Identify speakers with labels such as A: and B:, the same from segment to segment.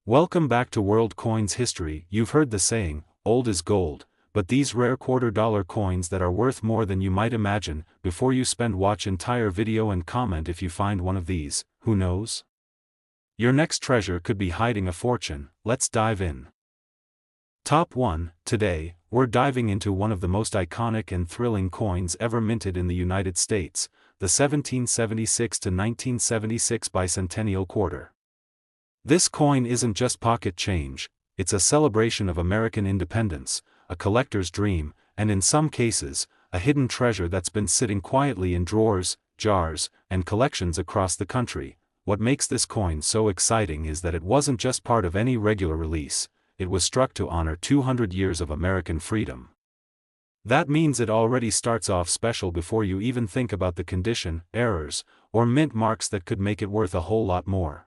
A: Welcome back to World Coins History. You've heard the saying, old is gold, but these rare quarter-dollar coins that are worth more than you might imagine. Before you watch entire video and comment if you find one of these. Who knows? Your next treasure could be hiding a fortune. Let's dive in. Top 1. Today, we're diving into one of the most iconic and thrilling coins ever minted in the United States, the 1776 to 1976 bicentennial quarter. This coin isn't just pocket change, it's a celebration of American independence, a collector's dream, and in some cases, a hidden treasure that's been sitting quietly in drawers, jars, and collections across the country. What makes this coin so exciting is that it wasn't just part of any regular release, it was struck to honor 200 years of American freedom. That means it already starts off special before you even think about the condition, errors, or mint marks that could make it worth a whole lot more.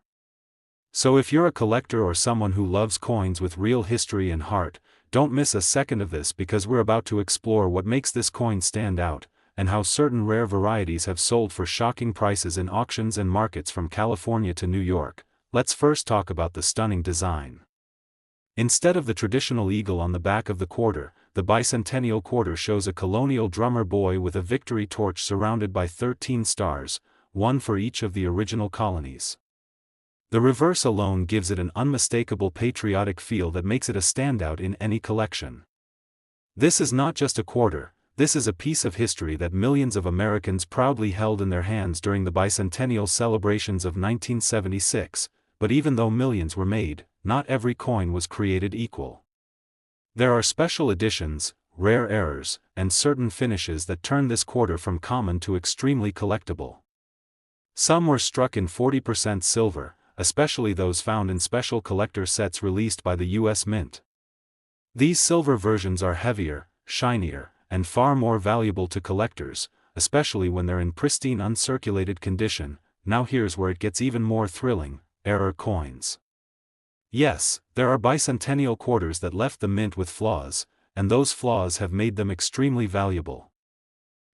A: So if you're a collector or someone who loves coins with real history and heart, don't miss a second of this because we're about to explore what makes this coin stand out, and how certain rare varieties have sold for shocking prices in auctions and markets from California to New York. Let's first talk about the stunning design. Instead of the traditional eagle on the back of the quarter, the bicentennial quarter shows a colonial drummer boy with a victory torch surrounded by 13 stars, one for each of the original colonies. The reverse alone gives it an unmistakable patriotic feel that makes it a standout in any collection. This is not just a quarter, this is a piece of history that millions of Americans proudly held in their hands during the bicentennial celebrations of 1976, but even though millions were made, not every coin was created equal. There are special editions, rare errors, and certain finishes that turn this quarter from common to extremely collectible. Some were struck in 40% silver, especially those found in special collector sets released by the U.S. Mint. These silver versions are heavier, shinier, and far more valuable to collectors, especially when they're in pristine uncirculated condition. Now here's where it gets even more thrilling: error coins. Yes, there are bicentennial quarters that left the mint with flaws, and those flaws have made them extremely valuable.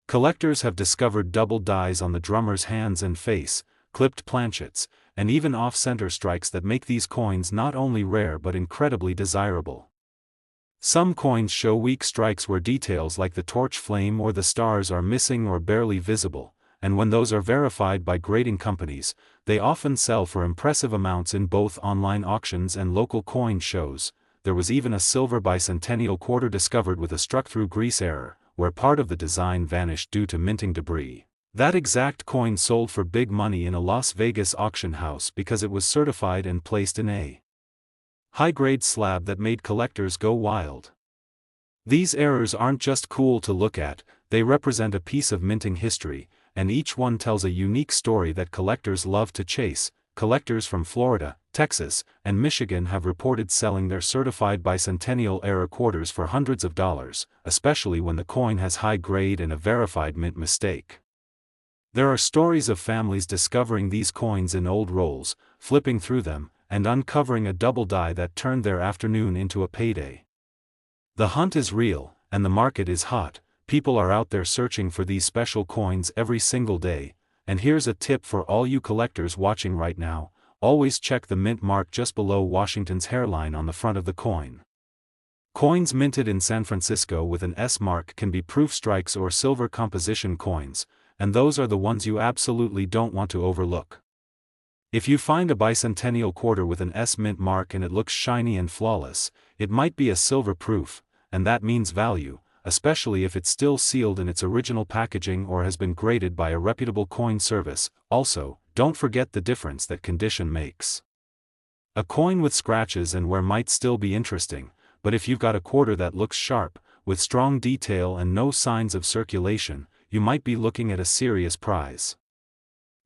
A: Collectors have discovered double dies on the drummer's hands and face, clipped planchets, and even off-center strikes that make these coins not only rare but incredibly desirable. Some coins show weak strikes where details like the torch flame or the stars are missing or barely visible, and when those are verified by grading companies, they often sell for impressive amounts in both online auctions and local coin shows. There was even a silver bicentennial quarter discovered with a struck-through grease error, where part of the design vanished due to minting debris. That exact coin sold for big money in a Las Vegas auction house because it was certified and placed in a high-grade slab that made collectors go wild. These errors aren't just cool to look at, they represent a piece of minting history, and each one tells a unique story that collectors love to chase. Collectors from Florida, Texas, and Michigan have reported selling their certified bicentennial error quarters for hundreds of dollars, especially when the coin has high grade and a verified mint mistake. There are stories of families discovering these coins in old rolls, flipping through them, and uncovering a double die that turned their afternoon into a payday. The hunt is real, and the market is hot. People are out there searching for these special coins every single day, and here's a tip for all you collectors watching right now: always check the mint mark just below Washington's hairline on the front of the coin. Coins minted in San Francisco with an S mark can be proof strikes or silver composition coins, and those are the ones you absolutely don't want to overlook. If you find a bicentennial quarter with an S mint mark and it looks shiny and flawless, it might be a silver proof, and that means value, especially if it's still sealed in its original packaging or has been graded by a reputable coin service. Also, don't forget the difference that condition makes. A coin with scratches and wear might still be interesting, but if you've got a quarter that looks sharp, with strong detail and no signs of circulation, you might be looking at a serious prize.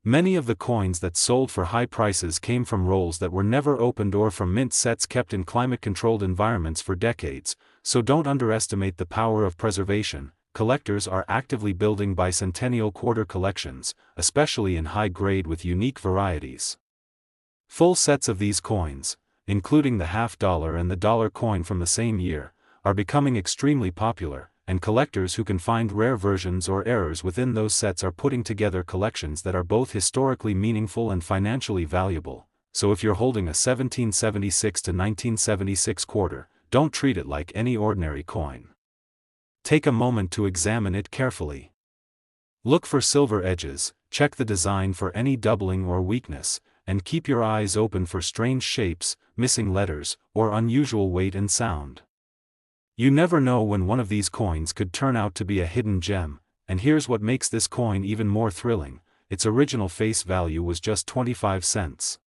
A: Many of the coins that sold for high prices came from rolls that were never opened or from mint sets kept in climate-controlled environments for decades, so don't underestimate the power of preservation. Collectors are actively building bicentennial quarter collections, especially in high grade with unique varieties. Full sets of these coins, including the half-dollar and the dollar coin from the same year, are becoming extremely popular, and collectors who can find rare versions or errors within those sets are putting together collections that are both historically meaningful and financially valuable. so if you're holding a 1776 to 1976 quarter, don't treat it like any ordinary coin. Take a moment to examine it carefully. Look for silver edges, check the design for any doubling or weakness, and keep your eyes open for strange shapes, missing letters, or unusual weight and sound. You never know when one of these coins could turn out to be a hidden gem, and here's what makes this coin even more thrilling: its original face value was just 25 cents.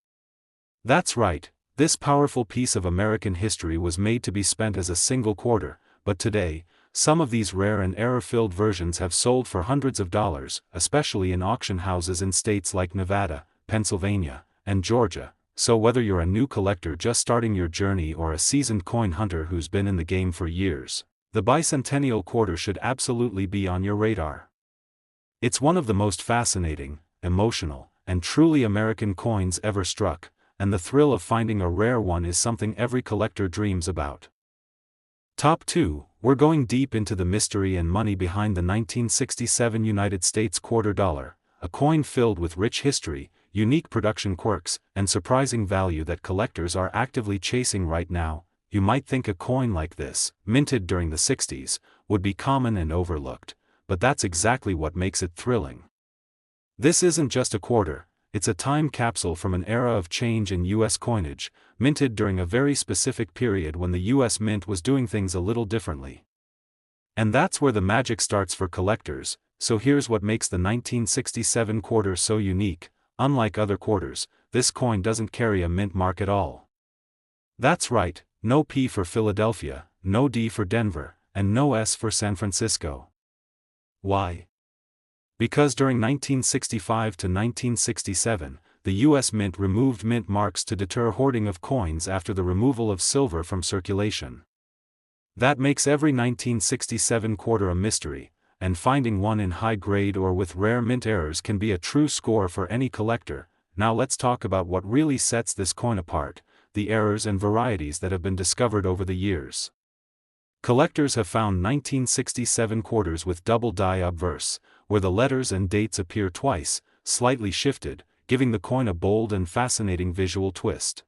A: That's right, this powerful piece of American history was made to be spent as a single quarter, but today, some of these rare and error-filled versions have sold for hundreds of dollars, especially in auction houses in states like Nevada, Pennsylvania, and Georgia. So whether you're a new collector just starting your journey or a seasoned coin hunter who's been in the game for years, the bicentennial quarter should absolutely be on your radar. It's one of the most fascinating, emotional, and truly American coins ever struck, and the thrill of finding a rare one is something every collector dreams about. Top 2, we're going deep into the mystery and money behind the 1967 United States quarter dollar, a coin filled with rich history, unique production quirks, and surprising value that collectors are actively chasing right now. You might think a coin like this, minted during the 60s, would be common and overlooked, but that's exactly what makes it thrilling. This isn't just a quarter, it's a time capsule from an era of change in U.S. coinage, minted during a very specific period when the U.S. Mint was doing things a little differently. And that's where the magic starts for collectors. So here's what makes the 1967 quarter so unique. Unlike other quarters, this coin doesn't carry a mint mark at all. That's right, no P for Philadelphia, no D for Denver, and no S for San Francisco. Why? Because during 1965 to 1967, the U.S. Mint removed mint marks to deter hoarding of coins after the removal of silver from circulation. That makes every 1967 quarter a mystery, and finding one in high grade or with rare mint errors can be a true score for any collector. Now let's talk about what really sets this coin apart, the errors and varieties that have been discovered over the years. Collectors have found 1967 quarters with double die obverse, where the letters and dates appear twice, slightly shifted, giving the coin a bold and fascinating visual twist.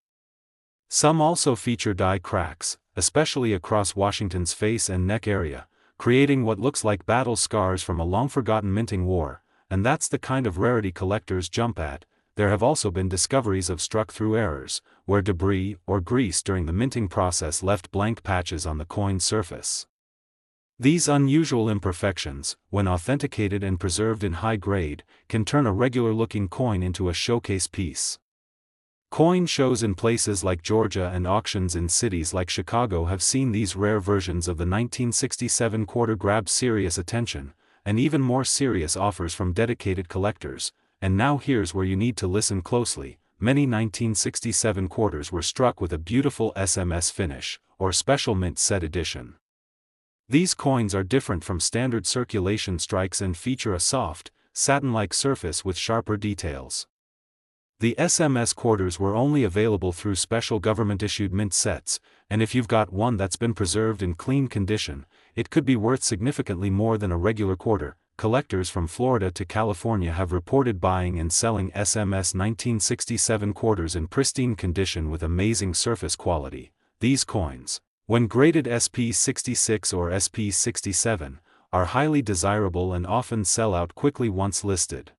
A: Some also feature die cracks, especially across Washington's face and neck area, creating what looks like battle scars from a long-forgotten minting war, and that's the kind of rarity collectors jump at. There have also been discoveries of struck-through errors, where debris or grease during the minting process left blank patches on the coin's surface. These unusual imperfections, when authenticated and preserved in high grade, can turn a regular-looking coin into a showcase piece. Coin shows in places like Georgia and auctions in cities like Chicago have seen these rare versions of the 1967 quarter grab serious attention, and even more serious offers from dedicated collectors. And now here's where you need to listen closely. Many 1967 quarters were struck with a beautiful SMS finish, or special mint set edition. These coins are different from standard circulation strikes and feature a soft, satin-like surface with sharper details. The SMS quarters were only available through special government-issued mint sets, and if you've got one that's been preserved in clean condition, it could be worth significantly more than a regular quarter. Collectors from Florida to California have reported buying and selling SMS 1967 quarters in pristine condition with amazing surface quality. These coins, when graded SP66 or SP67, are highly desirable and often sell out quickly once listed.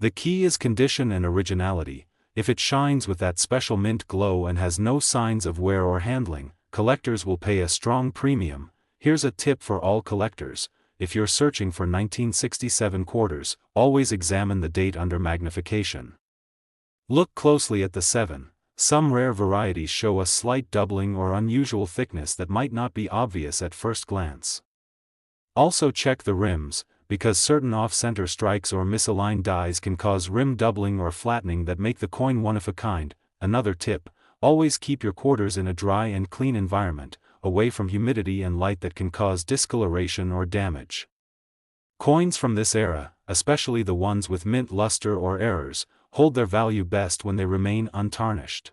A: The key is condition and originality. If it shines with that special mint glow and has no signs of wear or handling, collectors will pay a strong premium. Here's a tip for all collectors: if you're searching for 1967 quarters, always examine the date under magnification. Look closely at the 7. Some rare varieties show a slight doubling or unusual thickness that might not be obvious at first glance. Also check the rims, because certain off-center strikes or misaligned dies can cause rim doubling or flattening that make the coin one of a kind. Another tip: always keep your quarters in a dry and clean environment, away from humidity and light that can cause discoloration or damage. Coins from this era, especially the ones with mint luster or errors, hold their value best when they remain untarnished.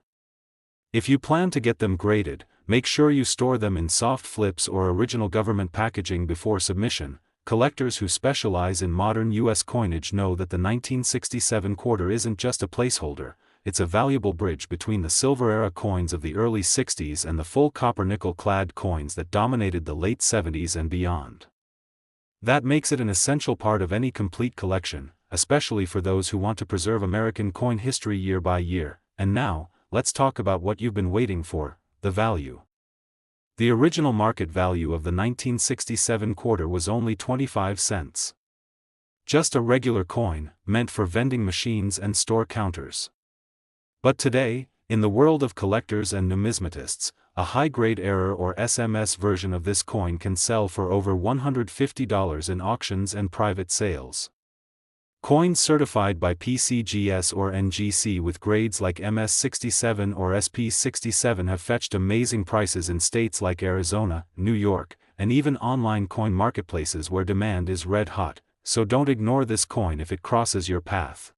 A: If you plan to get them graded, make sure you store them in soft flips or original government packaging before submission. Collectors who specialize in modern U.S. coinage know that the 1967 quarter isn't just a placeholder, it's a valuable bridge between the silver-era coins of the early 60s and the full copper-nickel-clad coins that dominated the late 70s and beyond. That makes it an essential part of any complete collection, especially for those who want to preserve American coin history year by year. And now, let's talk about what you've been waiting for, the value. The original market value of the 1967 quarter was only 25 cents. Just a regular coin, meant for vending machines and store counters. But today, in the world of collectors and numismatists, a high-grade error or SMS version of this coin can sell for over $150 in auctions and private sales. Coins certified by PCGS or NGC with grades like MS67 or SP67 have fetched amazing prices in states like Arizona, New York, and even online coin marketplaces where demand is red hot, so don't ignore this coin if it crosses your path.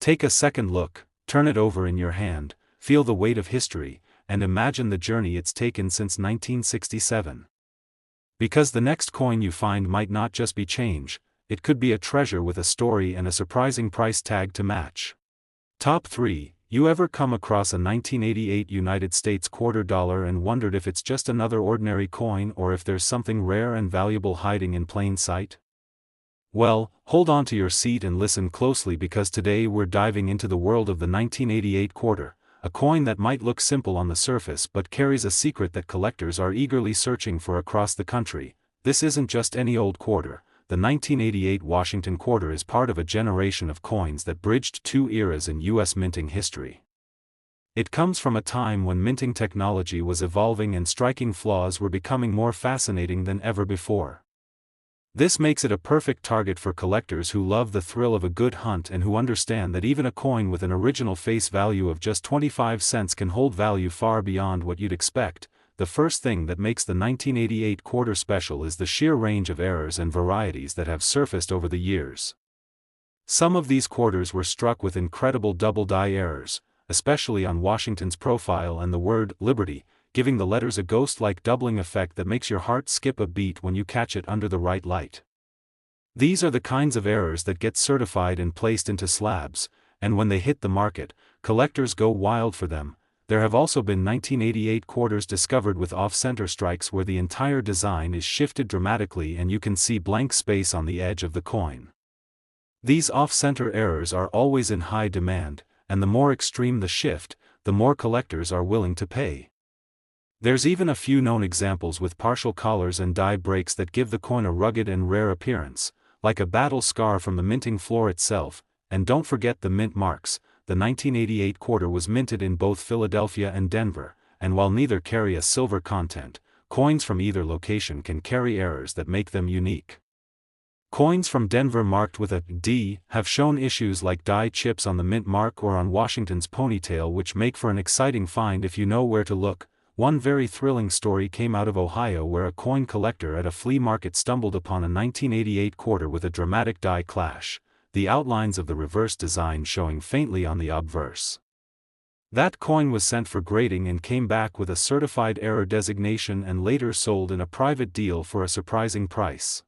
A: Take a second look, turn it over in your hand, feel the weight of history, and imagine the journey it's taken since 1967. Because the next coin you find might not just be change, it could be a treasure with a story and a surprising price tag to match. Top 3. You ever come across a 1988 United States quarter dollar and wondered if it's just another ordinary coin or if there's something rare and valuable hiding in plain sight? Well, hold on to your seat and listen closely because today we're diving into the world of the 1988 quarter, a coin that might look simple on the surface but carries a secret that collectors are eagerly searching for across the country. This isn't just any old quarter. The 1988 Washington quarter is part of a generation of coins that bridged two eras in U.S. minting history. It comes from a time when minting technology was evolving and striking flaws were becoming more fascinating than ever before. This makes it a perfect target for collectors who love the thrill of a good hunt and who understand that even a coin with an original face value of just 25 cents can hold value far beyond what you'd expect. The first thing that makes the 1988 quarter special is the sheer range of errors and varieties that have surfaced over the years. Some of these quarters were struck with incredible double-die errors, especially on Washington's profile and the word Liberty, giving the letters a ghost-like doubling effect that makes your heart skip a beat when you catch it under the right light. These are the kinds of errors that get certified and placed into slabs, and when they hit the market, collectors go wild for them. There have also been 1988 quarters discovered with off-center strikes where the entire design is shifted dramatically and you can see blank space on the edge of the coin. These off-center errors are always in high demand, and the more extreme the shift, the more collectors are willing to pay. There's even a few known examples with partial collars and die breaks that give the coin a rugged and rare appearance, like a battle scar from the minting floor itself. And don't forget the mint marks. The 1988 quarter was minted in both Philadelphia and Denver, and while neither carry a silver content, coins from either location can carry errors that make them unique. Coins from Denver marked with a D have shown issues like die chips on the mint mark or on Washington's ponytail, which make for an exciting find if you know where to look. One very thrilling story came out of Ohio where a coin collector at a flea market stumbled upon a 1988 quarter with a dramatic die clash, the outlines of the reverse design showing faintly on the obverse. That coin was sent for grading and came back with a certified error designation and later sold in a private deal for a surprising price.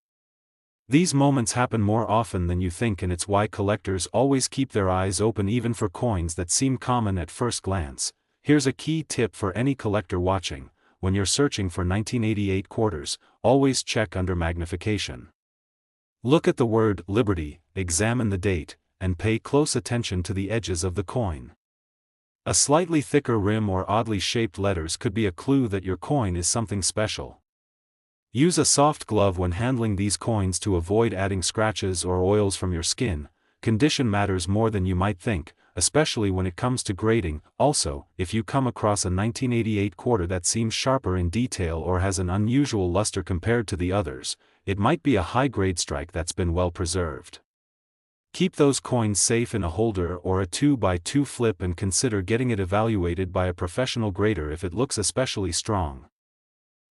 A: These moments happen more often than you think, and it's why collectors always keep their eyes open even for coins that seem common at first glance. Here's a key tip for any collector watching: when you're searching for 1988 quarters, always check under magnification. Look at the word Liberty, examine the date, and pay close attention to the edges of the coin. A slightly thicker rim or oddly shaped letters could be a clue that your coin is something special. Use a soft glove when handling these coins to avoid adding scratches or oils from your skin. Condition matters more than you might think, especially when it comes to grading. Also, if you come across a 1988 quarter that seems sharper in detail or has an unusual luster compared to the others, it might be a high-grade strike that's been well preserved. Keep those coins safe in a holder or a 2x2 flip and consider getting it evaluated by a professional grader if it looks especially strong.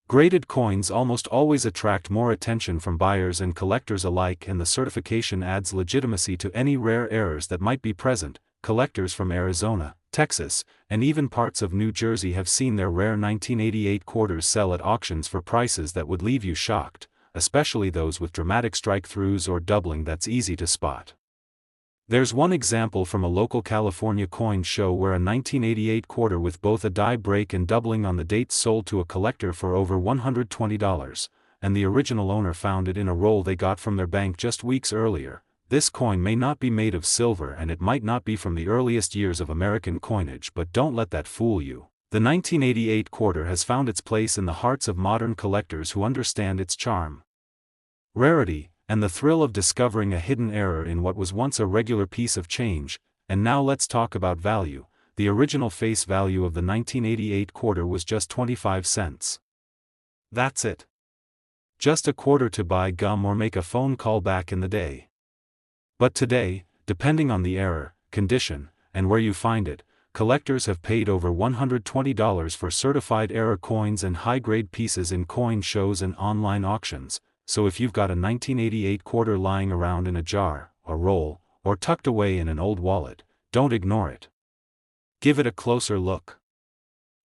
A: Graded coins almost always attract more attention from buyers and collectors alike, and the certification adds legitimacy to any rare errors that might be present. Collectors from Arizona, Texas, and even parts of New Jersey have seen their rare 1988 quarters sell at auctions for prices that would leave you shocked, especially those with dramatic strike-throughs or doubling that's easy to spot. There's one example from a local California coin show where a 1988 quarter with both a die break and doubling on the date sold to a collector for over $120, and the original owner found it in a roll they got from their bank just weeks earlier. This coin may not be made of silver and it might not be from the earliest years of American coinage, but don't let that fool you. The 1988 quarter has found its place in the hearts of modern collectors who understand its charm, rarity, and the thrill of discovering a hidden error in what was once a regular piece of change. And now let's talk about value. The original face value of the 1988 quarter was just 25 cents. That's it. Just a quarter to buy gum or make a phone call back in the day. But today, depending on the error, condition, and where you find it, collectors have paid over $120 for certified error coins and high-grade pieces in coin shows and online auctions. So if you've got a 1988 quarter lying around in a jar, a roll, or tucked away in an old wallet, don't ignore it. Give it a closer look.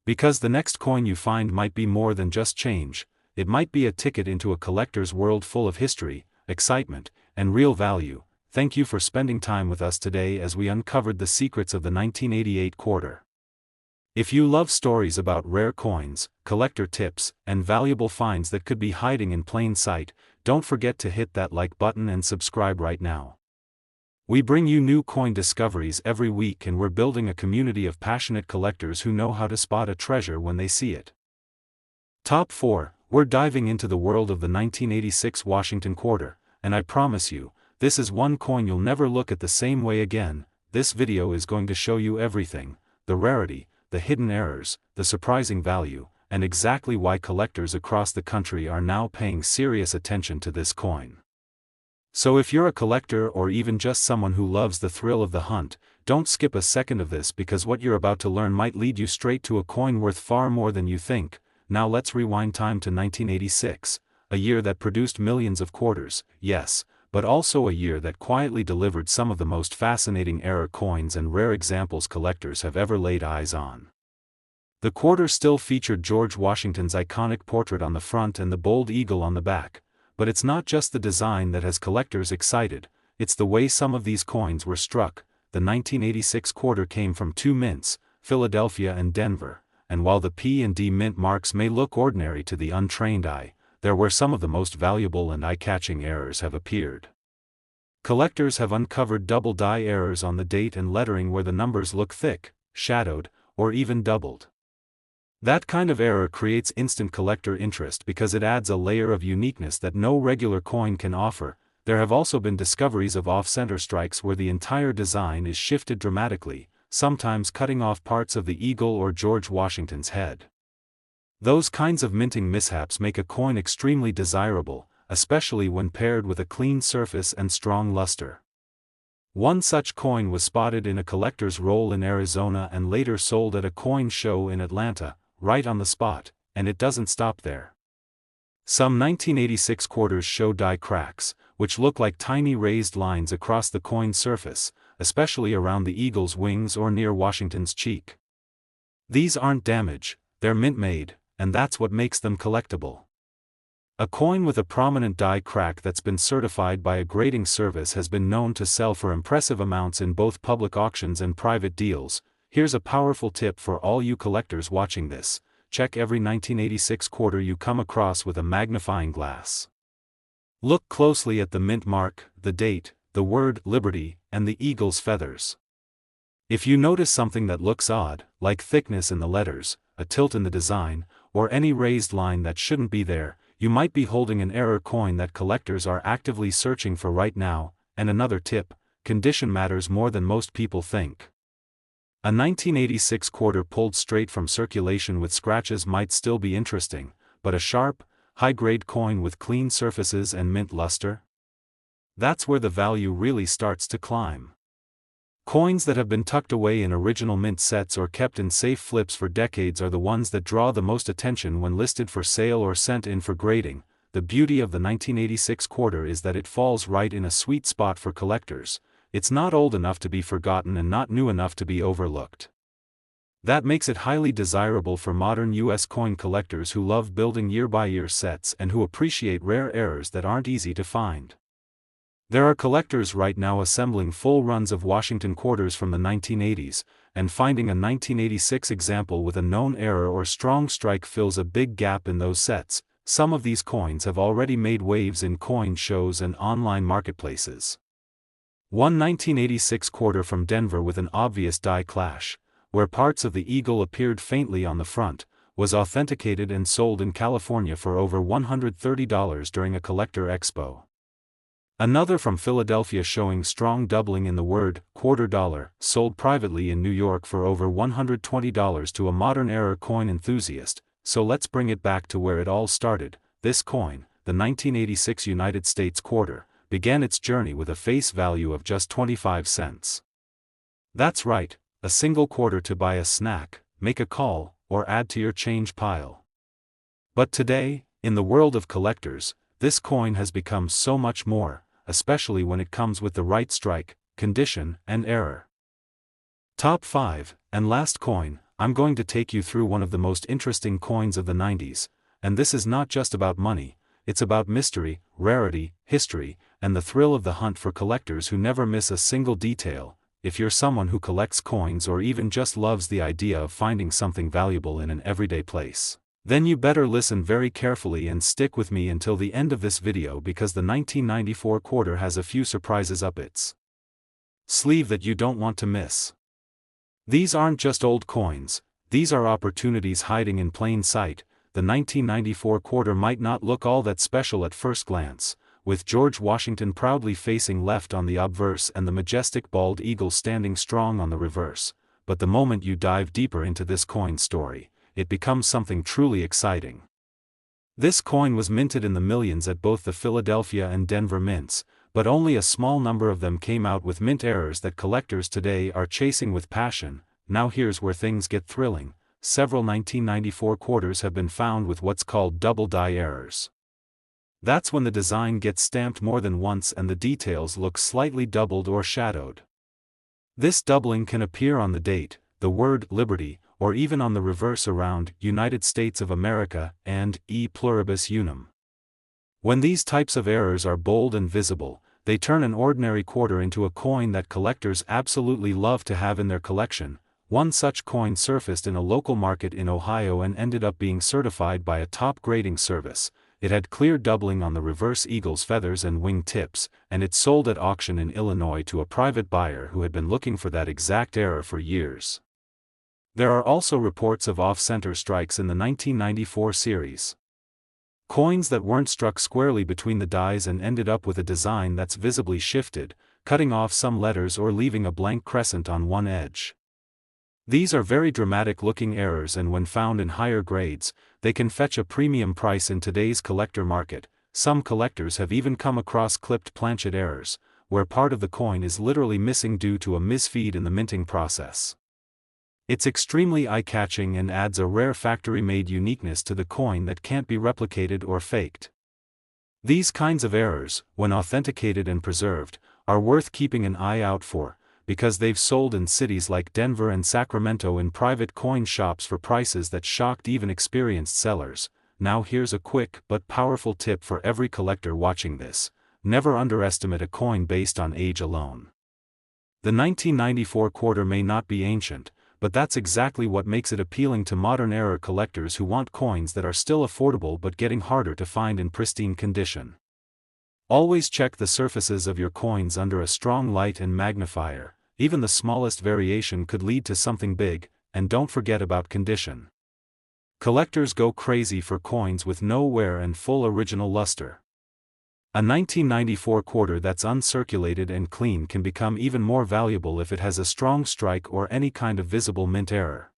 A: Because the next coin you find might be more than just change. It might be a ticket into a collector's world full of history, excitement, and real value. Thank you for spending time with us today as we uncovered the secrets of the 1988 quarter. If you love stories about rare coins, collector tips, and valuable finds that could be hiding in plain sight, don't forget to hit that like button and subscribe right now. We bring you new coin discoveries every week and we're building a community of passionate collectors who know how to spot a treasure when they see it. Top 4. We're diving into the world of the 1986 Washington quarter, and I promise you, this is one coin you'll never look at the same way again. This video is going to show you everything: the rarity, the hidden errors, the surprising value, and exactly why collectors across the country are now paying serious attention to this coin. So if you're a collector or even just someone who loves the thrill of the hunt, don't skip a second of this, because what you're about to learn might lead you straight to a coin worth far more than you think. Now let's rewind time to 1986, a year that produced millions of quarters, yes, but also a year that quietly delivered some of the most fascinating error coins and rare examples collectors have ever laid eyes on. The quarter still featured George Washington's iconic portrait on the front and the bold eagle on the back, but it's not just the design that has collectors excited, it's the way some of these coins were struck. The 1986 quarter came from two mints, Philadelphia and Denver, and while the P and D mint marks may look ordinary to the untrained eye, they're where some of the most valuable and eye-catching errors have appeared. Collectors have uncovered double die errors on the date and lettering where the numbers look thick, shadowed, or even doubled. That kind of error creates instant collector interest because it adds a layer of uniqueness that no regular coin can offer. There have also been discoveries of off-center strikes where the entire design is shifted dramatically, sometimes cutting off parts of the eagle or George Washington's head. Those kinds of minting mishaps make a coin extremely desirable, especially when paired with a clean surface and strong luster. One such coin was spotted in a collector's roll in Arizona and later sold at a coin show in Atlanta, right on the spot, and it doesn't stop there. Some 1986 quarters show die cracks, which look like tiny raised lines across the coin surface, especially around the eagle's wings or near Washington's cheek. These aren't damage, they're mint-made, and that's what makes them collectible. A coin with a prominent die crack that's been certified by a grading service has been known to sell for impressive amounts in both public auctions and private deals. Here's a powerful tip for all you collectors watching this: check every 1986 quarter you come across with a magnifying glass. Look closely at the mint mark, the date, the word Liberty, and the eagle's feathers. If you notice something that looks odd, like thickness in the letters, a tilt in the design, or any raised line that shouldn't be there, you might be holding an error coin that collectors are actively searching for right now. And another tip: condition matters more than most people think. A 1986 quarter pulled straight from circulation with scratches might still be interesting, but a sharp, high-grade coin with clean surfaces and mint luster? That's where the value really starts to climb. Coins that have been tucked away in original mint sets or kept in safe flips for decades are the ones that draw the most attention when listed for sale or sent in for grading. The beauty of the 1986 quarter is that it falls right in a sweet spot for collectors. It's not old enough to be forgotten and not new enough to be overlooked. That makes it highly desirable for modern US coin collectors who love building year-by-year sets and who appreciate rare errors that aren't easy to find. There are collectors right now assembling full runs of Washington quarters from the 1980s, and finding a 1986 example with a known error or strong strike fills a big gap in those sets. Some of these coins have already made waves in coin shows and online marketplaces. One 1986 quarter from Denver with an obvious die clash, where parts of the eagle appeared faintly on the front, was authenticated and sold in California for over $130 during a collector expo. Another from Philadelphia showing strong doubling in the word quarter dollar, sold privately in New York for over $120 to a modern era coin enthusiast. So let's bring it back to where it all started. This coin, the 1986 United States quarter, began its journey with a face value of just 25 cents. That's right, a single quarter to buy a snack, make a call, or add to your change pile. But today, in the world of collectors, this coin has become so much more, especially when it comes with the right strike, condition, and error. Top 5, and last coin, I'm going to take you through one of the most interesting coins of the 90s, and this is not just about money, it's about mystery, rarity, history, and the thrill of the hunt for collectors who never miss a single detail. If you're someone who collects coins or even just loves the idea of finding something valuable in an everyday place, then you better listen very carefully and stick with me until the end of this video because the 1994 quarter has a few surprises up its sleeve that you don't want to miss. These aren't just old coins, these are opportunities hiding in plain sight. The 1994 quarter might not look all that special at first glance, with George Washington proudly facing left on the obverse and the majestic bald eagle standing strong on the reverse, but the moment you dive deeper into this coin story, it becomes something truly exciting. This coin was minted in the millions at both the Philadelphia and Denver mints, but only a small number of them came out with mint errors that collectors today are chasing with passion. Now here's where things get thrilling. Several 1994 quarters have been found with what's called double die errors. That's when the design gets stamped more than once and the details look slightly doubled or shadowed. This doubling can appear on the date, the word Liberty, or even on the reverse around United States of America and E pluribus unum. When these types of errors are bold and visible, they turn an ordinary quarter into a coin that collectors absolutely love to have in their collection. One such coin surfaced in a local market in Ohio and ended up being certified by a top grading service. It had clear doubling on the reverse eagle's feathers and wing tips, and it sold at auction in Illinois to a private buyer who had been looking for that exact error for years. There are also reports of off-center strikes in the 1994 series. Coins that weren't struck squarely between the dies and ended up with a design that's visibly shifted, cutting off some letters or leaving a blank crescent on one edge. These are very dramatic-looking errors, and when found in higher grades, they can fetch a premium price in today's collector market. Some collectors have even come across clipped planchet errors, where part of the coin is literally missing due to a misfeed in the minting process. It's extremely eye-catching and adds a rare factory-made uniqueness to the coin that can't be replicated or faked. These kinds of errors, when authenticated and preserved, are worth keeping an eye out for, because they've sold in cities like Denver and Sacramento in private coin shops for prices that shocked even experienced sellers. Now here's a quick but powerful tip for every collector watching this: never underestimate a coin based on age alone. The 1994 quarter may not be ancient, but that's exactly what makes it appealing to modern-era collectors who want coins that are still affordable but getting harder to find in pristine condition. Always check the surfaces of your coins under a strong light and magnifier. Even the smallest variation could lead to something big, and don't forget about condition. Collectors go crazy for coins with no wear and full original luster. A 1994 quarter that's uncirculated and clean can become even more valuable if it has a strong strike or any kind of visible mint error.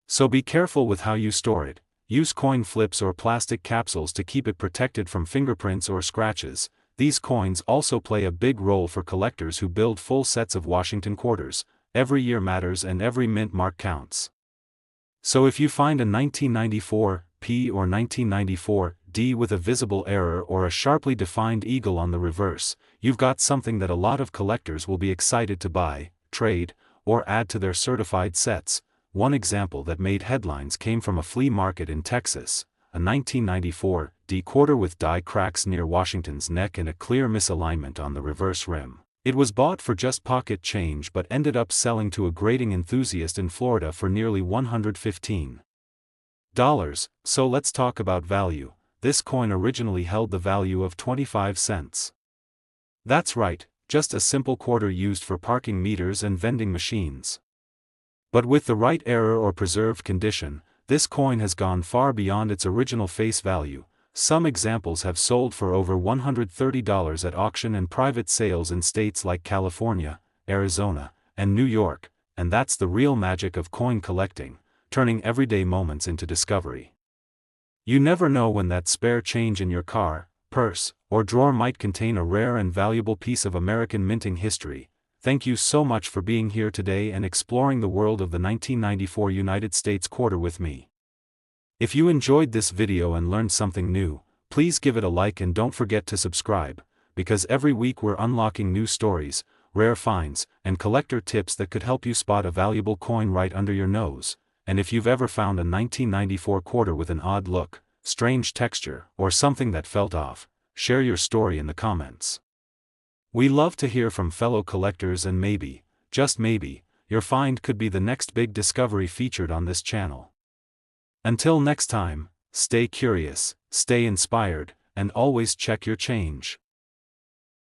A: So be careful with how you store it. Use coin flips or plastic capsules to keep it protected from fingerprints or scratches. These coins also play a big role for collectors who build full sets of Washington quarters. Every year matters and every mint mark counts. So if you find a 1994 P or 1994 D with a visible error or a sharply defined eagle on the reverse, you've got something that a lot of collectors will be excited to buy, trade, or add to their certified sets. One example that made headlines came from a flea market in Texas. a 1994 D quarter with die cracks near Washington's neck and a clear misalignment on the reverse rim. It was bought for just pocket change but ended up selling to a grading enthusiast in Florida for nearly $115. So let's talk about value. This coin originally held the value of 25 cents. That's right, just a simple quarter used for parking meters and vending machines. But with the right error or preserved condition, this coin has gone far beyond its original face value. Some examples have sold for over $130 at auction and private sales in states like California, Arizona, and New York, and that's the real magic of coin collecting, turning everyday moments into discovery. You never know when that spare change in your car, purse, or drawer might contain a rare and valuable piece of American minting history. Thank you so much for being here today and exploring the world of the 1994 United States quarter with me. If you enjoyed this video and learned something new, please give it a like and don't forget to subscribe, because every week we're unlocking new stories, rare finds, and collector tips that could help you spot a valuable coin right under your nose. And if you've ever found a 1994 quarter with an odd look, strange texture, or something that felt off, share your story in the comments. We love to hear from fellow collectors, and maybe, just maybe, your find could be the next big discovery featured on this channel. Until next time, stay curious, stay inspired, and always check your change.